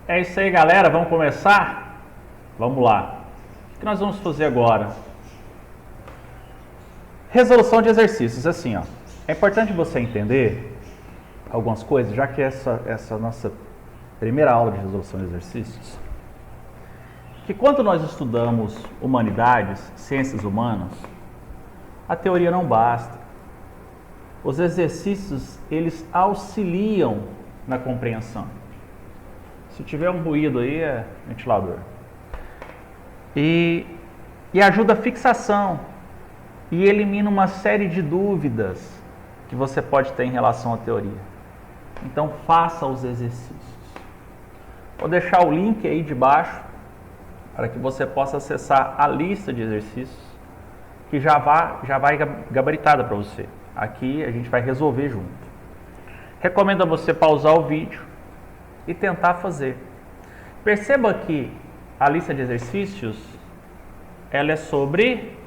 É isso aí, galera. Vamos começar? Vamos lá. O que nós vamos fazer agora? Resolução de exercícios. Assim, ó. É importante você entender algumas coisas, já que essa nossa primeira aula de resolução de exercícios, que quando nós estudamos humanidades, ciências humanas, a teoria não basta. Os exercícios, eles auxiliam na compreensão. Se tiver um ruído aí, é ventilador. E ajuda a fixação. E elimina uma série de dúvidas que você pode ter em relação à teoria. Então, faça os exercícios. Vou deixar o link aí de baixo para que você possa acessar a lista de exercícios que já vai gabaritada para você. Aqui a gente vai resolver junto. Recomendo a você pausar o vídeo e tentar fazer. Perceba que a lista de exercícios ela é sobre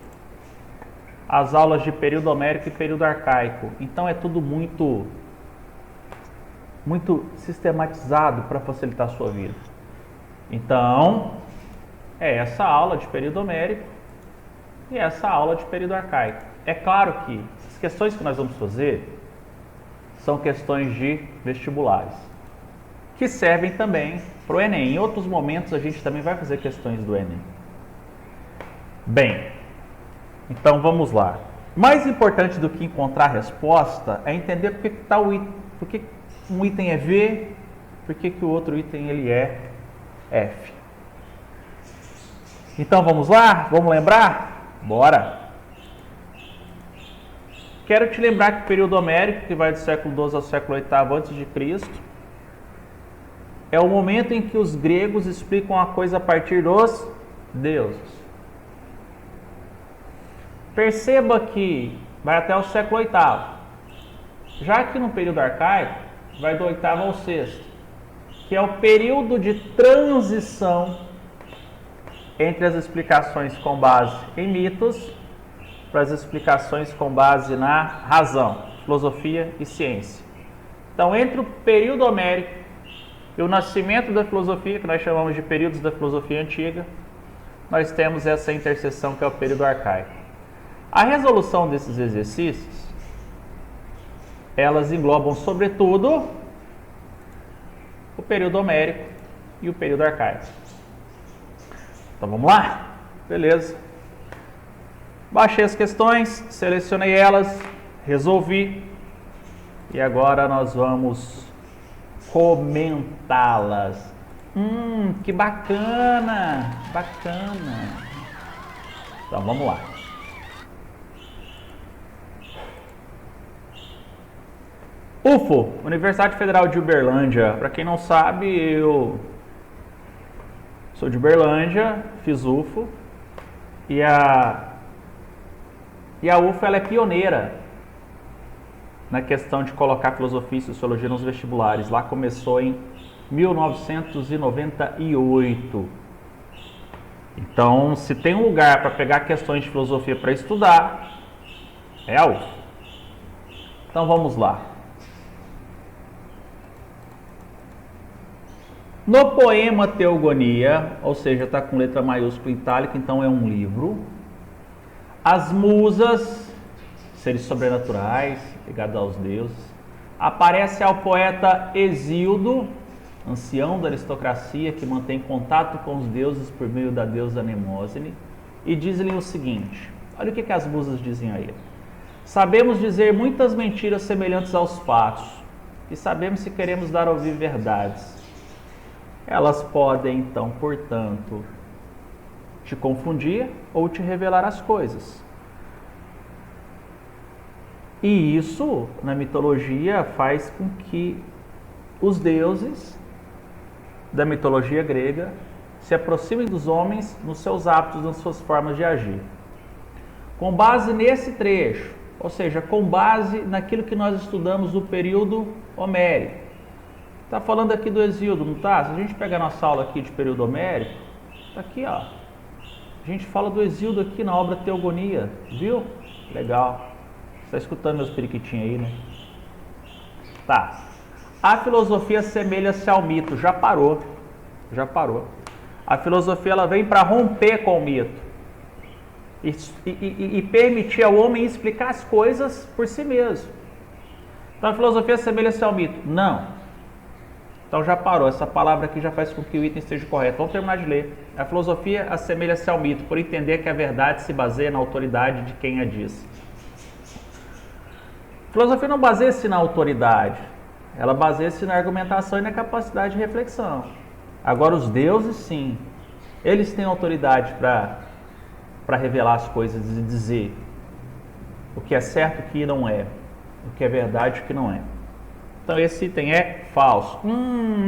as aulas de período homérico e período arcaico. Então é tudo muito sistematizado para facilitar a sua vida. Então, é essa aula de período homérico e essa aula de período arcaico. É claro que as questões que nós vamos fazer são questões de vestibulares, que servem também para o Enem. Em outros momentos a gente também vai fazer questões do Enem. Bem, então vamos lá. Mais importante do que encontrar a resposta é entender por que um item é V, por que o outro item ele é F. Então vamos lá? Vamos lembrar? Bora! Quero te lembrar que o período homérico, que vai do século XII ao século VIII a.C., é o momento em que os gregos explicam a coisa a partir dos deuses. Perceba que vai até o século VIII. Já que no período arcaico, vai do VIII ao VI, que é o período de transição entre as explicações com base em mitos para as explicações com base na razão, filosofia e ciência. Então, entre o período homérico e o nascimento da filosofia, que nós chamamos de períodos da filosofia antiga, nós temos essa interseção que é o período arcaico. A resolução desses exercícios, elas englobam sobretudo o período homérico e o período arcaico. Então vamos lá? Beleza. Baixei as questões, selecionei elas, resolvi e agora nós vamos comentá-las. Que bacana! Bacana! Então vamos lá. UFO, Universidade Federal de Uberlândia. Para quem não sabe, eu sou de Uberlândia, fiz UFO e a UFO ela é pioneira na questão de colocar filosofia e sociologia nos vestibulares. Lá começou em 1998. Então, se tem um lugar para pegar questões de filosofia para estudar, é a UFO. Então vamos lá. No poema Teogonia, ou seja, está com letra maiúscula itálica, então é um livro. As musas, seres sobrenaturais, ligados aos deuses, aparece ao poeta Hesíodo, ancião da aristocracia que mantém contato com os deuses por meio da deusa Mnemósine, e diz-lhe o seguinte: olha o que as musas dizem a ele. Sabemos dizer muitas mentiras semelhantes aos fatos, e sabemos se queremos dar a ouvir verdades. Elas podem, então, portanto, te confundir ou te revelar as coisas. E isso, na mitologia, faz com que os deuses da mitologia grega se aproximem dos homens nos seus hábitos, nas suas formas de agir. Com base nesse trecho, ou seja, com base naquilo que nós estudamos no período homérico. Está falando aqui do Hesíodo, não está? Se a gente pegar nossa aula aqui de período homérico, está aqui, ó. A gente fala do Hesíodo aqui na obra Teogonia, viu? Legal. Você está escutando meus periquitinhos aí, né? Tá. A filosofia assemelha-se ao mito, já parou. Já parou. A filosofia ela vem para romper com o mito e permitir ao homem explicar as coisas por si mesmo. Então a filosofia assemelha-se ao mito? Não. Então já parou. Essa palavra aqui já faz com que o item esteja correto. Vamos terminar de ler. A filosofia assemelha-se ao mito por entender que a verdade se baseia na autoridade de quem a diz. A filosofia não baseia-se na autoridade. Ela baseia-se na argumentação e na capacidade de reflexão. Agora os deuses, sim. Eles têm autoridade para revelar as coisas e dizer o que é certo e o que não é. O que é verdade e o que não é. Então esse item é falso.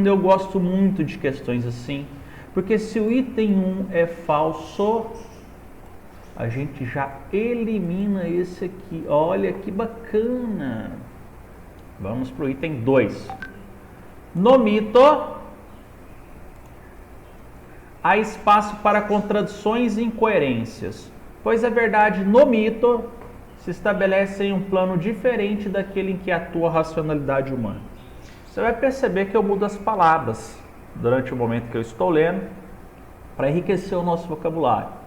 Eu gosto muito de questões assim. Porque se o item 1 é falso, a gente já elimina esse aqui. Olha que bacana. Vamos para o item 2. No mito, há espaço para contradições e incoerências, pois a verdade no mito se estabelece em um plano diferente daquele em que atua a racionalidade humana. Você vai perceber que eu mudo as palavras durante o momento que eu estou lendo para enriquecer o nosso vocabulário.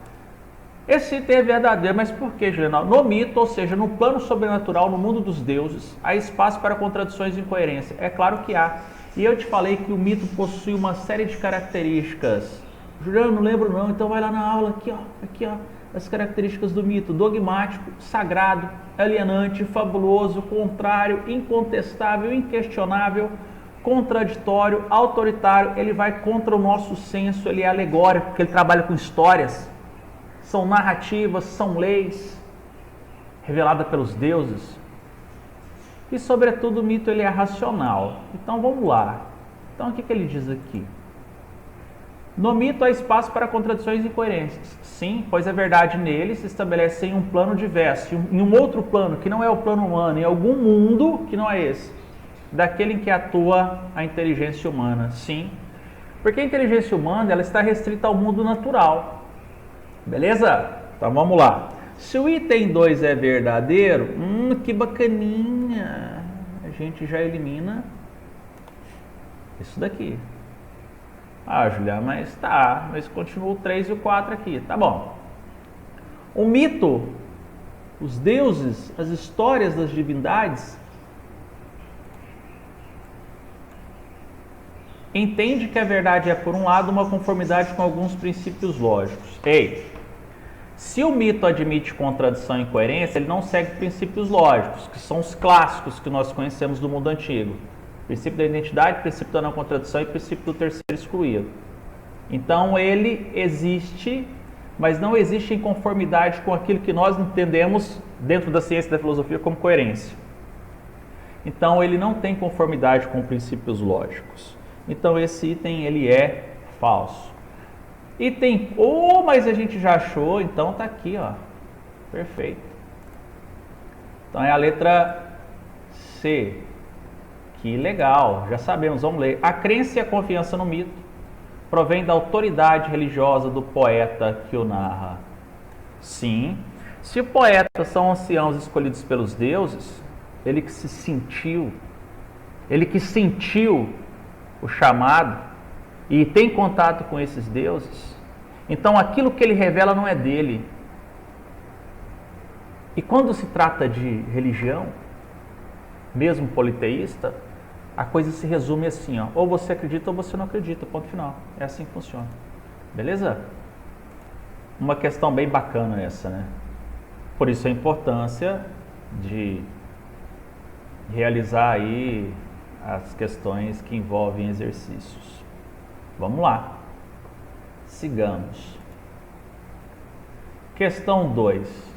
Esse item é verdadeiro, mas por que, Juliano? No mito, ou seja, no plano sobrenatural, no mundo dos deuses, há espaço para contradições e incoerências. É claro que há. E eu te falei que o mito possui uma série de características. Juliano, não lembro não, então vai lá na aula, aqui ó, as características do mito: dogmático, sagrado, alienante, fabuloso, contrário, incontestável, inquestionável, contraditório, autoritário. Ele vai contra o nosso senso, ele é alegórico, porque ele trabalha com histórias, são narrativas, são leis reveladas pelos deuses. E sobretudo o mito ele é racional. Então vamos lá. Então o que ele diz aqui? No mito há espaço para contradições e incoerências. Sim, pois a verdade nele se estabelece em um plano diverso, em um outro plano, que não é o plano humano, em algum mundo que não é esse, daquele em que atua a inteligência humana. Sim, porque a inteligência humana ela está restrita ao mundo natural. Beleza? Então vamos lá. Se o item 2 é verdadeiro, que bacaninha, a gente já elimina isso daqui. Juliano, mas continua o 3 e o 4 aqui, tá bom. O mito, os deuses, as histórias das divindades, entende que a verdade é, por um lado, uma conformidade com alguns princípios lógicos. Se o mito admite contradição e incoerência, ele não segue princípios lógicos, que são os clássicos que nós conhecemos do mundo antigo. Princípio da identidade, princípio da não contradição e princípio do terceiro excluído. Então ele existe, mas não existe em conformidade com aquilo que nós entendemos dentro da ciência e da filosofia como coerência. Então ele não tem conformidade com princípios lógicos. Então esse item ele é falso. Item, mas a gente já achou, então tá aqui, ó. Perfeito. Então é a letra C. Que legal, já sabemos, vamos ler. A crença e a confiança no mito provém da autoridade religiosa do poeta que o narra. Sim, se o poeta são anciãos escolhidos pelos deuses, ele que sentiu o chamado e tem contato com esses deuses, então aquilo que ele revela não é dele. E quando se trata de religião, mesmo politeísta, a coisa se resume assim, ó, ou você acredita ou você não acredita, ponto final. É assim que funciona. Beleza? Uma questão bem bacana essa, né? Por isso a importância de realizar aí as questões que envolvem exercícios. Vamos lá. Sigamos. Questão 2.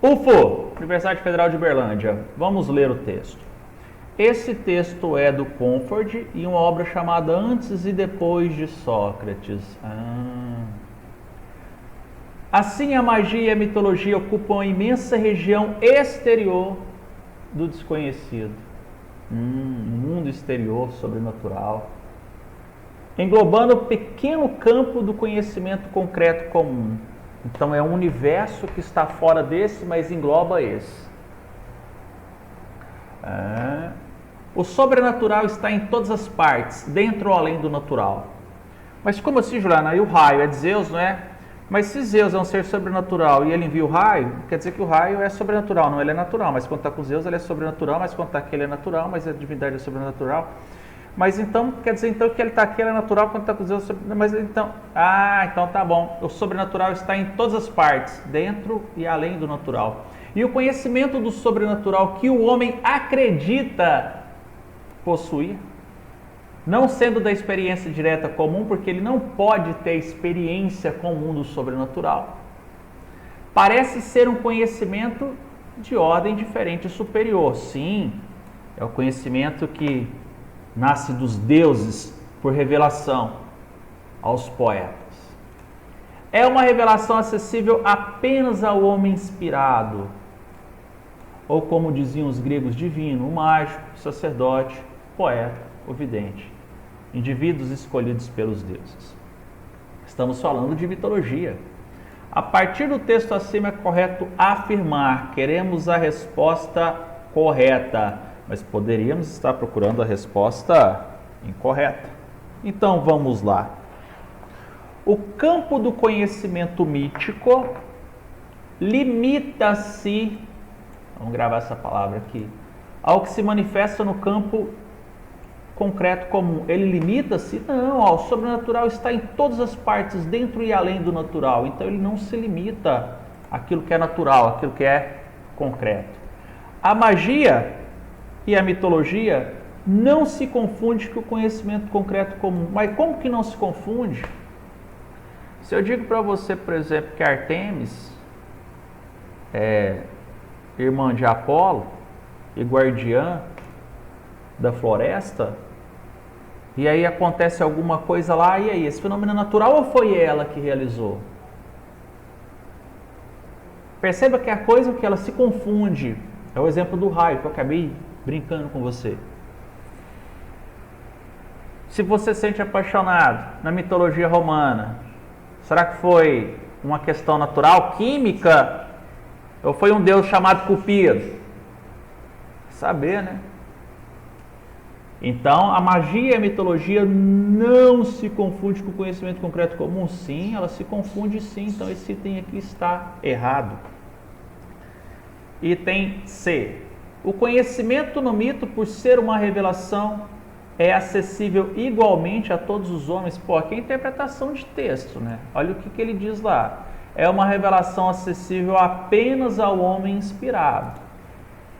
UFO, Universidade Federal de Uberlândia. Vamos ler o texto. Esse texto é do Comfort e uma obra chamada Antes e Depois de Sócrates. Assim, a magia e a mitologia ocupam a imensa região exterior do desconhecido. Um mundo exterior, sobrenatural. Englobando o pequeno campo do conhecimento concreto comum. Então é um universo que está fora desse, mas engloba esse. O sobrenatural está em todas as partes, dentro ou além do natural. Mas como assim, Juliana? Aí o raio é de Zeus, não é? Mas se Zeus é um ser sobrenatural e ele envia o raio, quer dizer que o raio é sobrenatural, não ele é natural. Mas quando está com Zeus ele é sobrenatural, mas quando está aqui ele é natural, mas a divindade é sobrenatural. Mas então, quer dizer então que ele está aqui, ele é natural, quando está com Zeus, mas então, então tá bom. O sobrenatural está em todas as partes, dentro e além do natural. E o conhecimento do sobrenatural que o homem acredita possuir, não sendo da experiência direta comum, porque ele não pode ter experiência comum do sobrenatural, parece ser um conhecimento de ordem diferente e superior. Sim, é o conhecimento que nasce dos deuses por revelação aos poetas. É uma revelação acessível apenas ao homem inspirado, ou como diziam os gregos, divino, o mágico, o sacerdote, o poeta, o vidente. Indivíduos escolhidos pelos deuses. Estamos falando de mitologia. A partir do texto acima é correto afirmar, queremos a resposta correta, mas poderíamos estar procurando a resposta incorreta. Então vamos lá. O campo do conhecimento mítico limita-se, vamos gravar essa palavra aqui, ao que se manifesta no campo concreto comum. Ele limita-se? Não, o sobrenatural está em todas as partes, dentro e além do natural. Então ele não se limita àquilo que é natural, àquilo que é concreto. A magia e a mitologia não se confunde com o conhecimento concreto comum. Mas como que não se confunde? Se eu digo para você, por exemplo, que Artemis é irmã de Apolo e guardiã da floresta, e aí acontece alguma coisa lá, e aí, esse fenômeno é natural ou foi ela que realizou? Perceba que a coisa que ela se confunde, é o exemplo do raio que eu acabei brincando com você. Se você se sente apaixonado na mitologia romana, será que foi uma questão natural, química, ou foi um deus chamado Cupido? Saber, né? Então, a magia e a mitologia não se confunde com o conhecimento concreto comum? Sim, ela se confunde sim. Então, esse item aqui está errado. Item C. O conhecimento no mito, por ser uma revelação, é acessível igualmente a todos os homens. Pô, aqui é interpretação de texto, né? Olha o que ele diz lá. É uma revelação acessível apenas ao homem inspirado.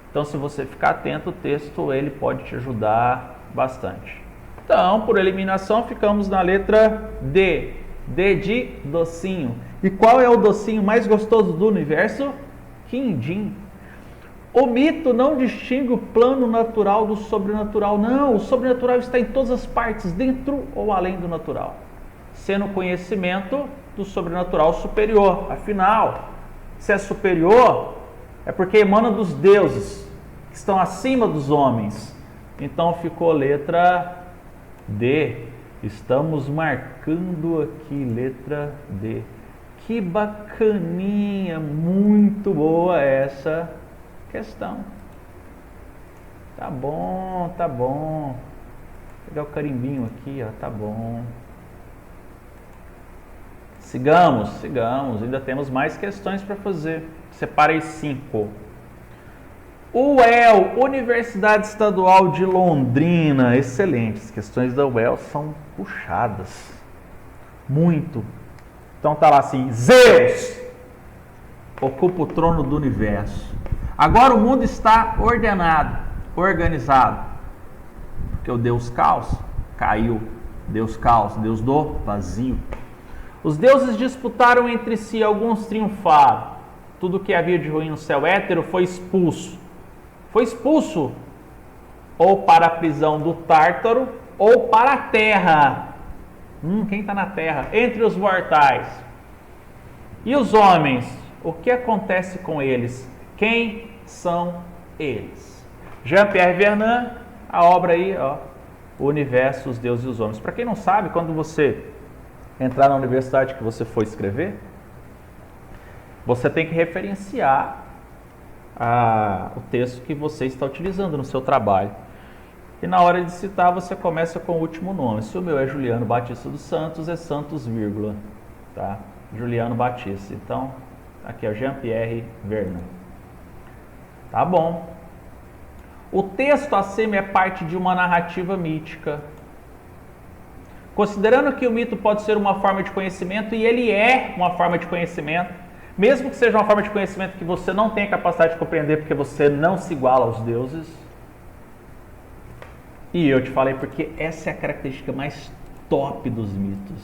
Então, se você ficar atento, o texto ele pode te ajudar bastante. Então, por eliminação, ficamos na letra D. D de docinho. E qual é o docinho mais gostoso do universo? Quindim. O mito não distingue o plano natural do sobrenatural. Não, o sobrenatural está em todas as partes, dentro ou além do natural, sendo o conhecimento do sobrenatural superior. Afinal, se é superior, é porque emana dos deuses, que estão acima dos homens. Então ficou letra D. Estamos marcando aqui letra D. Que bacaninha, muito boa essa questão. Tá bom, tá bom. Vou pegar o carimbinho aqui, ó, tá bom. Sigamos, sigamos. Ainda temos mais questões para fazer. Separei 5. UEL, Universidade Estadual de Londrina. Excelentes. As questões da UEL são puxadas. Muito. Então tá lá assim: Zeus ocupa o trono do universo. Agora o mundo está ordenado, organizado. Porque o Deus Caos caiu. Deus Caos, Deus do vazio. Os deuses disputaram entre si, alguns triunfaram. Tudo que havia de ruim no céu étero foi expulso. Foi expulso ou para a prisão do Tártaro ou para a terra. Quem está na terra? Entre os mortais. E os homens? O que acontece com eles? Quem são eles? Jean-Pierre Vernant, a obra aí, ó, O Universo, os Deuses e os Homens. Para quem não sabe, quando você entrar na universidade que você for escrever, você tem que referenciar o texto que você está utilizando no seu trabalho. E na hora de citar, você começa com o último nome. Se o meu é Juliano Batista dos Santos, é Santos, vírgula, tá? Juliano Batista. Então, aqui é o Jean-Pierre Vernant. Tá bom. O texto acima é parte de uma narrativa mítica. Considerando que o mito pode ser uma forma de conhecimento, e ele é uma forma de conhecimento, mesmo que seja uma forma de conhecimento que você não tenha capacidade de compreender porque você não se iguala aos deuses. E eu te falei porque essa é a característica mais top dos mitos.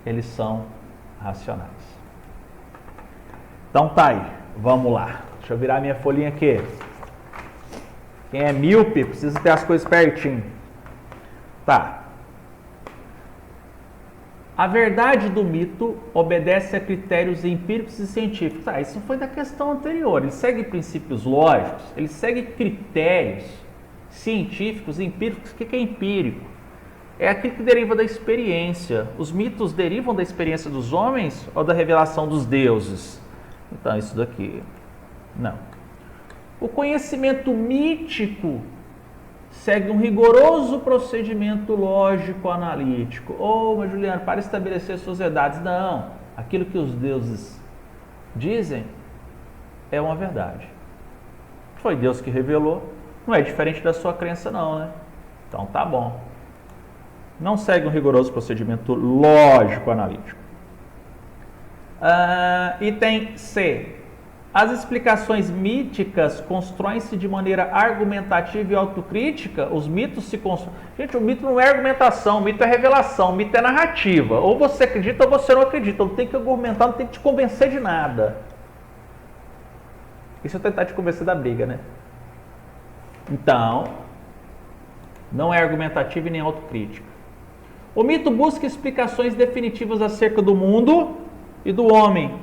Eles são racionais. Então tá aí, vamos lá. Deixa eu virar minha folhinha aqui. Quem é míope precisa ter as coisas pertinho. Tá. A verdade do mito obedece a critérios empíricos e científicos. Tá, isso foi da questão anterior. Ele segue princípios lógicos, ele segue critérios científicos e empíricos. O que é empírico? É aquilo que deriva da experiência. Os mitos derivam da experiência dos homens ou da revelação dos deuses? Então, isso daqui, não. O conhecimento mítico segue um rigoroso procedimento lógico-analítico. Mas Juliano, para estabelecer sociedades, não. Aquilo que os deuses dizem é uma verdade. Foi Deus que revelou. Não é diferente da sua crença, não, né? Então, tá bom. Não segue um rigoroso procedimento lógico-analítico. Item C. As explicações míticas constroem-se de maneira argumentativa e autocrítica. Os mitos se constroem... Gente, o mito não é argumentação, o mito é revelação, o mito é narrativa. Ou você acredita ou você não acredita. Não tem que argumentar, não tem que te convencer de nada. Isso é tentar te convencer da briga, né? Então, não é argumentativa e nem autocrítica. O mito busca explicações definitivas acerca do mundo e do homem.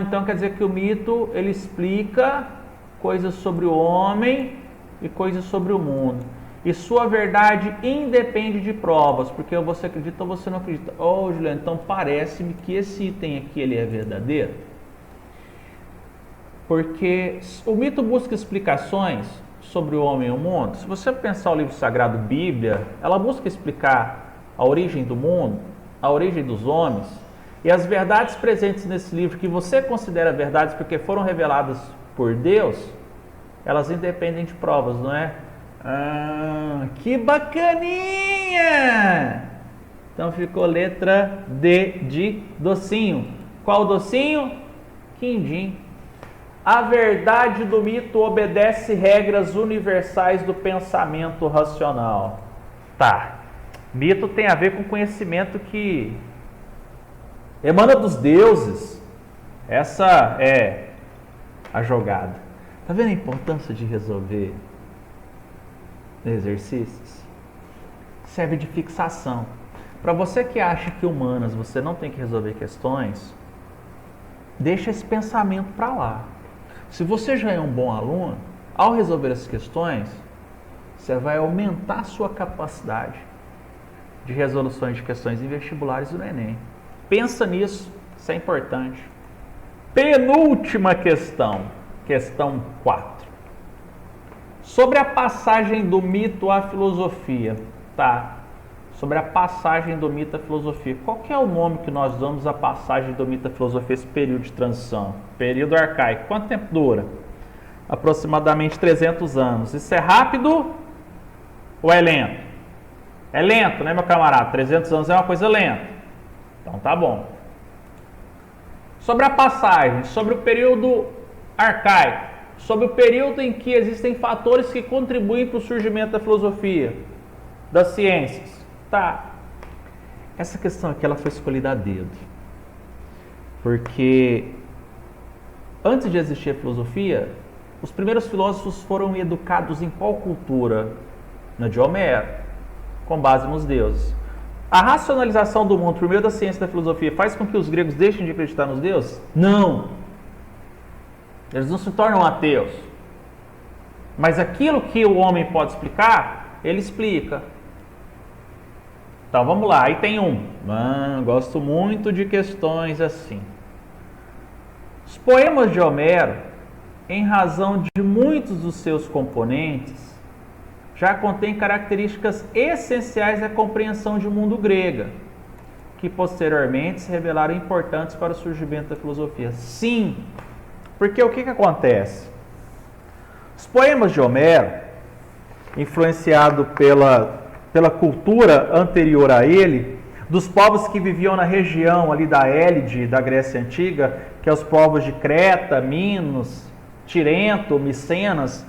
Então quer dizer que o mito ele explica coisas sobre o homem e coisas sobre o mundo. E sua verdade independe de provas, porque ou você acredita ou você não acredita. Juliano, então parece-me que esse item aqui ele é verdadeiro. Porque o mito busca explicações sobre o homem e o mundo. Se você pensar o livro sagrado Bíblia, ela busca explicar a origem do mundo, a origem dos homens. E as verdades presentes nesse livro, que você considera verdades porque foram reveladas por Deus, elas independem de provas, não é? Que bacaninha! Então ficou letra D de docinho. Qual docinho? Quindim. A verdade do mito obedece regras universais do pensamento racional. Tá. Mito tem a ver com conhecimento que emana dos deuses. Essa é a jogada. Tá vendo a importância de resolver exercícios? Serve de fixação. Para você que acha que humanas você não tem que resolver questões, deixa esse pensamento para lá. Se você já é um bom aluno, ao resolver essas questões, você vai aumentar a sua capacidade de resoluções de questões em vestibulares do Enem. Pensa nisso, isso é importante. Penúltima questão, questão 4. Sobre a passagem do mito à filosofia. Tá, sobre a passagem do mito à filosofia. Qual que é o nome que nós damos à passagem do mito à filosofia, esse período de transição? Período arcaico. Quanto tempo dura? Aproximadamente 300 anos. Isso é rápido ou é lento? É lento, né, meu camarada? 300 anos é uma coisa lenta. Então tá bom. Sobre a passagem, sobre o período arcaico, sobre o período em que existem fatores que contribuem para o surgimento da filosofia, das ciências. Tá. Essa questão aqui ela foi escolhida a dedo. Porque antes de existir a filosofia, os primeiros filósofos foram educados em qual cultura? Na de Homero, com base nos deuses. A racionalização do mundo por meio da ciência e da filosofia faz com que os gregos deixem de acreditar nos deuses? Não. Eles não se tornam ateus. Mas aquilo que o homem pode explicar, ele explica. Então vamos lá, aí tem um. Gosto muito de questões assim. Os poemas de Homero em razão de muitos dos seus componentes, já contém características essenciais da compreensão de mundo grega, que posteriormente se revelaram importantes para o surgimento da filosofia. Sim, porque o que acontece? Os poemas de Homero, influenciado pela cultura anterior a ele, dos povos que viviam na região ali da Élide, da Grécia Antiga, que é os povos de Creta, Minos, Tirento, Micenas,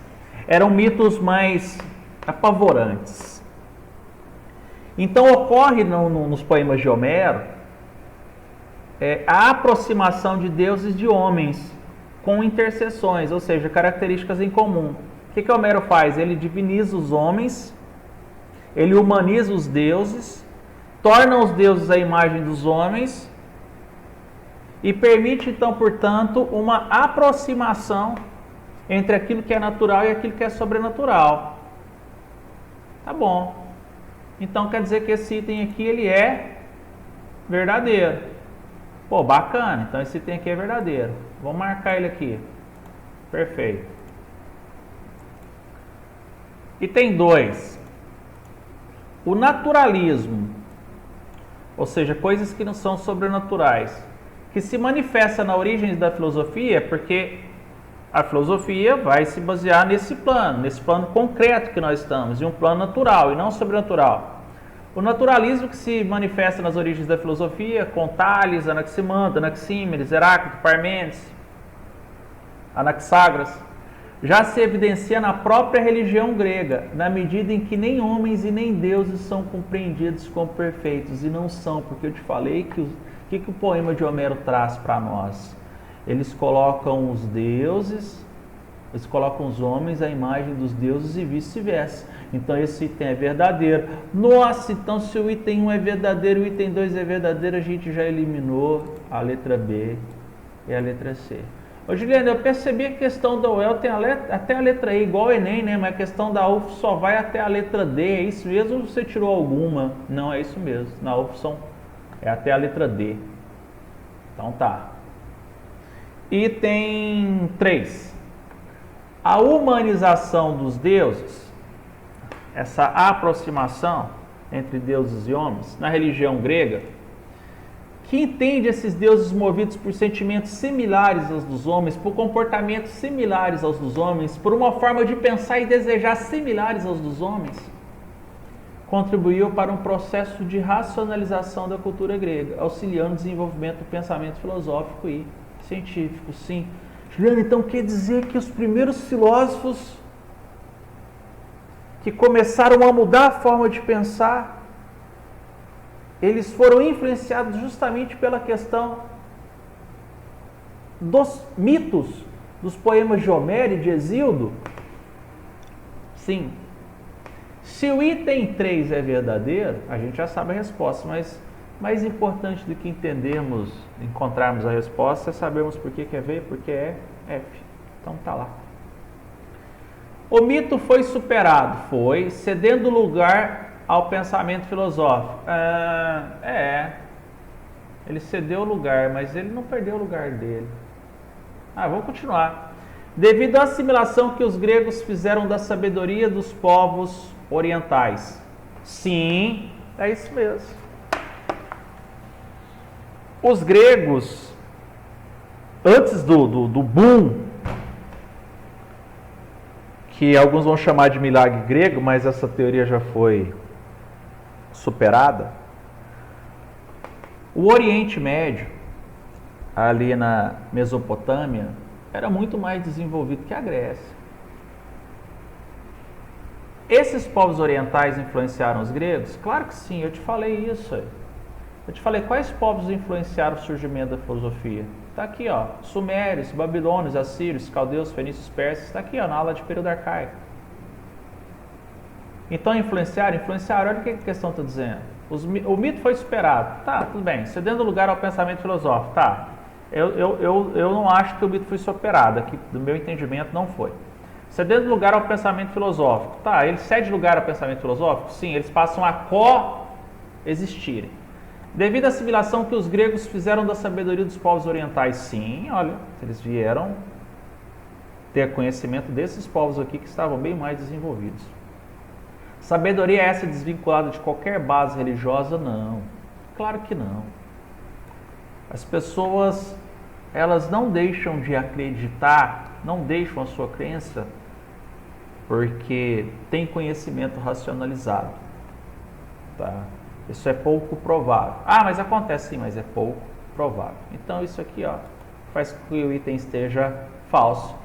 eram mitos mais apavorantes. Então ocorre nos poemas de Homero a aproximação de deuses de homens com interseções, ou seja, características em comum. O que Homero faz? Ele diviniza os homens, ele humaniza os deuses, torna os deuses a imagem dos homens e permite, então, portanto, uma aproximação entre aquilo que é natural e aquilo que é sobrenatural. Tá bom. Então, quer dizer que esse item aqui, ele é verdadeiro. Pô, bacana. Então, esse item aqui é verdadeiro. Vamos marcar ele aqui. Perfeito. Item 2. O naturalismo, ou seja, coisas que não são sobrenaturais, que se manifesta na origem da filosofia, porque a filosofia vai se basear nesse plano concreto que nós estamos, em um plano natural e não sobrenatural. O naturalismo que se manifesta nas origens da filosofia, com Tales, Anaximandro, Anaxímenes, Heráclito, Parmênides, Anaxágoras, já se evidencia na própria religião grega, na medida em que nem homens e nem deuses são compreendidos como perfeitos, e não são, porque eu te falei que o poema de Homero traz para nós. Eles colocam os deuses, eles colocam os homens à imagem dos deuses e vice-versa. Então esse item é verdadeiro. Nossa, então se o item 1 é verdadeiro, o item 2 é verdadeiro, a gente já eliminou a letra B e a letra C. Ô Juliana, eu percebi que a questão da UEL tem até a letra E, igual ao Enem, né? Mas a questão da UF só vai até a letra D, é isso mesmo ou você tirou alguma? Não, é isso mesmo. Na UF é até a letra D. Então tá. Item 3. A humanização dos deuses, essa aproximação entre deuses e homens, na religião grega, que entende esses deuses movidos por sentimentos similares aos dos homens, por comportamentos similares aos dos homens, por uma forma de pensar e desejar similares aos dos homens, contribuiu para um processo de racionalização da cultura grega, auxiliando o desenvolvimento do pensamento filosófico e científico. Sim. Juliana, então quer dizer que os primeiros filósofos que começaram a mudar a forma de pensar, eles foram influenciados justamente pela questão dos mitos, dos poemas de Homero e de Hesíodo? Sim. Se o item 3 é verdadeiro, a gente já sabe a resposta, mas mais importante do que entendermos, encontrarmos a resposta, é sabermos por que é V e por que é F. Então tá lá. O mito foi superado, foi, cedendo lugar ao pensamento filosófico. Ele cedeu o lugar, mas ele não perdeu o lugar dele. Vamos continuar. Devido à assimilação que os gregos fizeram da sabedoria dos povos orientais. Sim, é isso mesmo. Os gregos, antes do boom, que alguns vão chamar de milagre grego, mas essa teoria já foi superada. O Oriente Médio, ali na Mesopotâmia, era muito mais desenvolvido que a Grécia. Esses povos orientais influenciaram os gregos? Claro que sim, eu te falei isso. Eu te falei quais povos influenciaram o surgimento da filosofia. Está aqui, ó, sumérios, babilônios, assírios, caldeus, fenícios, persas. Está aqui, ó, na aula de período arcaico. Então influenciaram. Olha o que a questão está dizendo. O mito foi superado. Tá, tudo bem. Cedendo lugar ao pensamento filosófico. Tá. Eu não acho que o mito foi superado. Aqui, do meu entendimento, não foi. Cedendo lugar ao pensamento filosófico. Tá, ele cede lugar ao pensamento filosófico? Sim, eles passam a coexistirem. Devido à assimilação que os gregos fizeram da sabedoria dos povos orientais. Sim, olha, eles vieram ter conhecimento desses povos aqui que estavam bem mais desenvolvidos. Sabedoria é essa desvinculada de qualquer base religiosa? Não. Claro que não. As pessoas, elas não deixam de acreditar, não deixam a sua crença porque tem conhecimento racionalizado. Tá? Isso é pouco provável. Ah, mas acontece sim, mas é pouco provável. Então isso aqui, ó, faz com que o item esteja falso.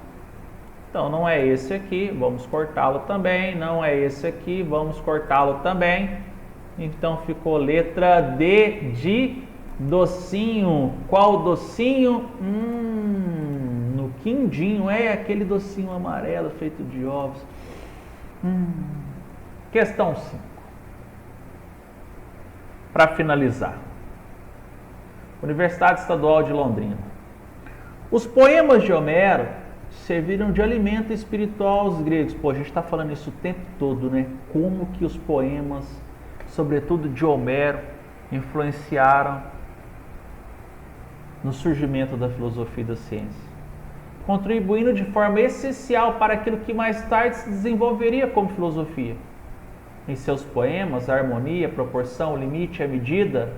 Então não é esse aqui, vamos cortá-lo também. Não é esse aqui, vamos cortá-lo também. Então ficou letra D de docinho. Qual docinho? No quindinho. É aquele docinho amarelo feito de ovos. Questão 5. Para finalizar. Universidade Estadual de Londrina. Os poemas de Homero serviram de alimento espiritual aos gregos. Pô, a gente está falando isso o tempo todo, né? Como que os poemas, sobretudo de Homero, influenciaram no surgimento da filosofia e da ciência, contribuindo de forma essencial para aquilo que mais tarde se desenvolveria como filosofia. Em seus poemas, a harmonia, a proporção, o limite, a medida,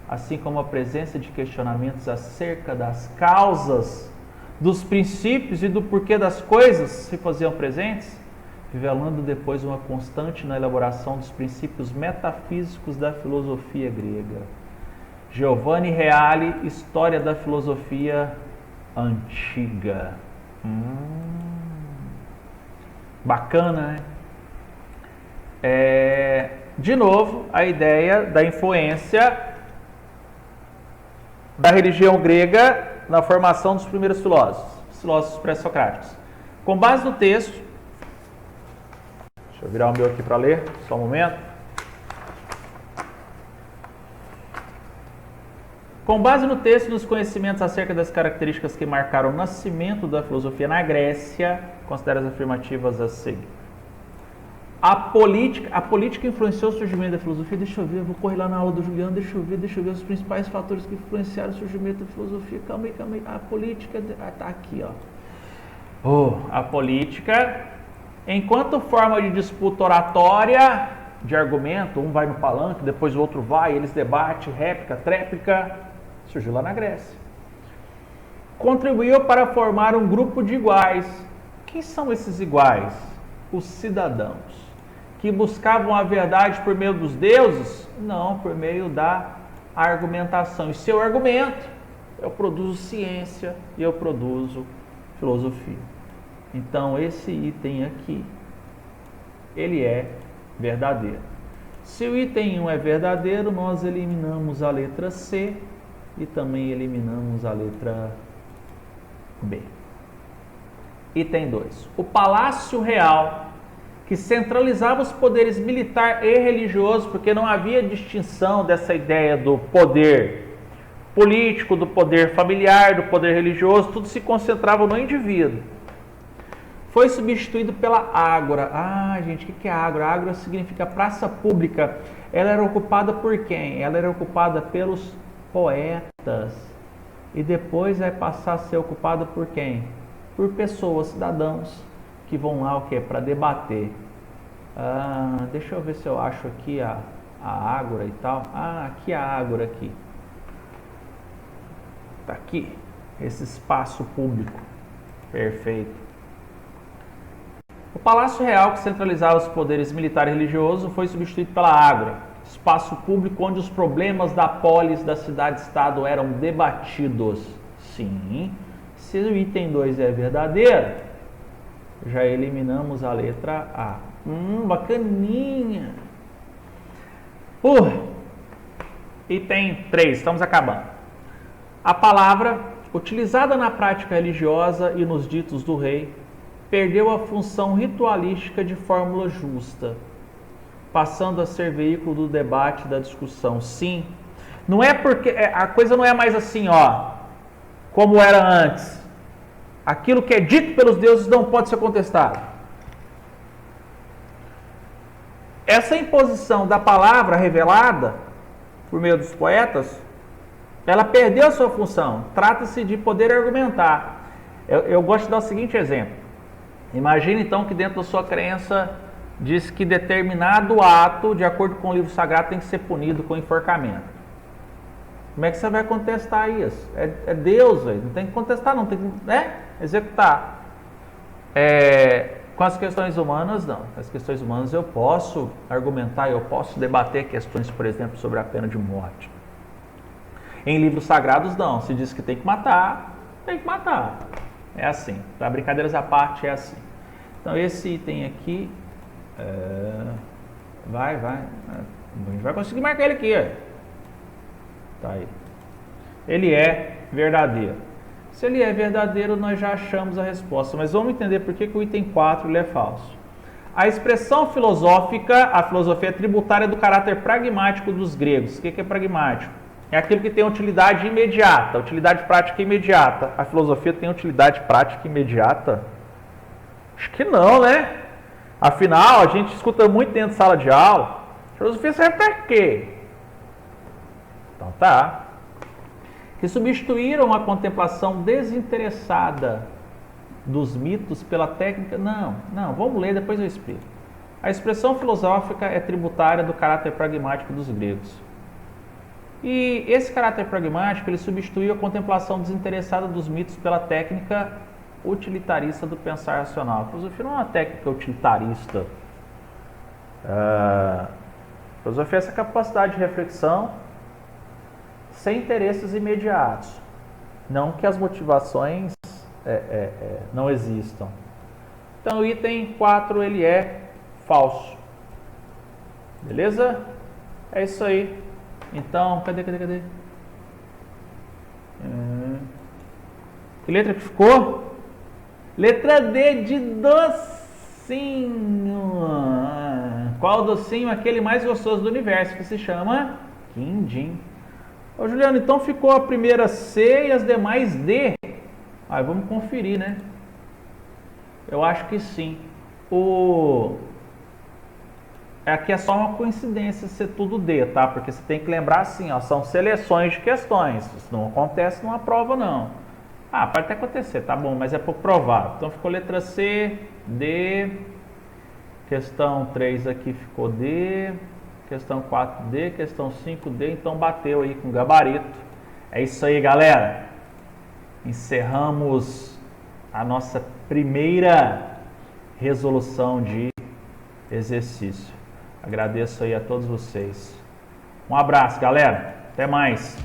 assim como a presença de questionamentos acerca das causas, dos princípios e do porquê das coisas se faziam presentes, revelando depois uma constante na elaboração dos princípios metafísicos da filosofia grega. Giovanni Reale, História da Filosofia Antiga. Bacana, né? De novo, a ideia da influência da religião grega na formação dos primeiros filósofos pré-socráticos. Com base no texto, deixa eu virar o meu aqui para ler, só um momento. Com base no texto e nos conhecimentos acerca das características que marcaram o nascimento da filosofia na Grécia, considera as afirmativas a seguir. A política influenciou o surgimento da filosofia. Deixa eu ver, eu vou correr lá na aula do Juliano, deixa eu ver os principais fatores que influenciaram o surgimento da filosofia. Calma aí. A política, tá aqui, ó. A política, enquanto forma de disputa oratória, de argumento, um vai no palanque, depois o outro vai, eles debatem, réplica, tréplica, surgiu lá na Grécia. Contribuiu para formar um grupo de iguais. Quem são esses iguais? Os cidadãos. Que buscavam a verdade por meio dos deuses? Não, por meio da argumentação. E seu argumento, eu produzo ciência e eu produzo filosofia. Então, esse item aqui, ele é verdadeiro. Se o item 1 é verdadeiro, nós eliminamos a letra C e também eliminamos a letra B. Item 2. O Palácio Real, que centralizava os poderes militar e religioso, porque não havia distinção dessa ideia do poder político, do poder familiar, do poder religioso, tudo se concentrava no indivíduo. Foi substituído pela ágora. Gente, o que é ágora? Ágora significa praça pública. Ela era ocupada por quem? Ela era ocupada pelos poetas. E depois vai passar a ser ocupada por quem? Por pessoas, cidadãos, que vão lá o quê? Para debater. Deixa eu ver se eu acho aqui a ágora e tal. Aqui a ágora aqui. Tá aqui. Esse espaço público. Perfeito. O Palácio Real, que centralizava os poderes militar e religioso, foi substituído pela ágora, espaço público onde os problemas da polis, da cidade-estado eram debatidos. Sim. Se o item 2 é verdadeiro, já eliminamos a letra A. Bacaninha. Item 3, estamos acabando. A palavra, utilizada na prática religiosa e nos ditos do rei, perdeu a função ritualística de fórmula justa, passando a ser veículo do debate e da discussão. Sim, não é porque a coisa não é mais assim, como era antes. Aquilo que é dito pelos deuses não pode ser contestado. Essa imposição da palavra revelada por meio dos poetas, ela perdeu a sua função. Trata-se de poder argumentar. Eu gosto de dar o seguinte exemplo. Imagine então que dentro da sua crença diz que determinado ato, de acordo com o livro sagrado, tem que ser punido com enforcamento. Como é que você vai contestar isso? É Deus, véio. Não tem que contestar, não tem que executar. Com as questões humanas, não. Com as questões humanas eu posso argumentar, eu posso debater questões, por exemplo, sobre a pena de morte. Em livros sagrados, não. Se diz que tem que matar, tem que matar. É assim. Tá? Brincadeiras à parte, é assim. Então, esse item aqui... Vai. A gente vai conseguir marcar ele aqui, ó. Tá aí. Ele é verdadeiro. Se ele é verdadeiro, nós já achamos a resposta. Mas vamos entender por que o item 4 ele é falso. A expressão filosófica, a filosofia tributária do caráter pragmático dos gregos. O que é pragmático? É aquilo que tem utilidade imediata, utilidade prática imediata. A filosofia tem utilidade prática imediata? Acho que não, né? Afinal, a gente escuta muito dentro de sala de aula. A filosofia serve para quê? Então tá. Que substituíram a contemplação desinteressada dos mitos pela técnica... Não, vamos ler, depois eu explico. A expressão filosófica é tributária do caráter pragmático dos gregos. E esse caráter pragmático, ele substituiu a contemplação desinteressada dos mitos pela técnica utilitarista do pensar racional. A filosofia não é uma técnica utilitarista. A filosofia é essa capacidade de reflexão sem interesses imediatos. Não que as motivações não existam. Então o item 4 ele é falso. Beleza? É isso aí. Então, cadê? Que letra que ficou? Letra D de docinho. Qual docinho? Aquele mais gostoso do universo, que se chama quindim. Ô Juliano, então ficou a primeira C e as demais D? Vamos conferir, né? Eu acho que sim. Aqui é só uma coincidência ser tudo D, tá? Porque você tem que lembrar assim, ó, são seleções de questões. Isso não acontece numa prova, não. Pode até acontecer, tá bom, mas é pouco provável. Então ficou letra C, D, questão 3 aqui ficou D, questão 4 D, questão 5 D, então bateu aí com gabarito. É isso aí, galera. Encerramos a nossa primeira resolução de exercício. Agradeço aí a todos vocês. Um abraço, galera. Até mais.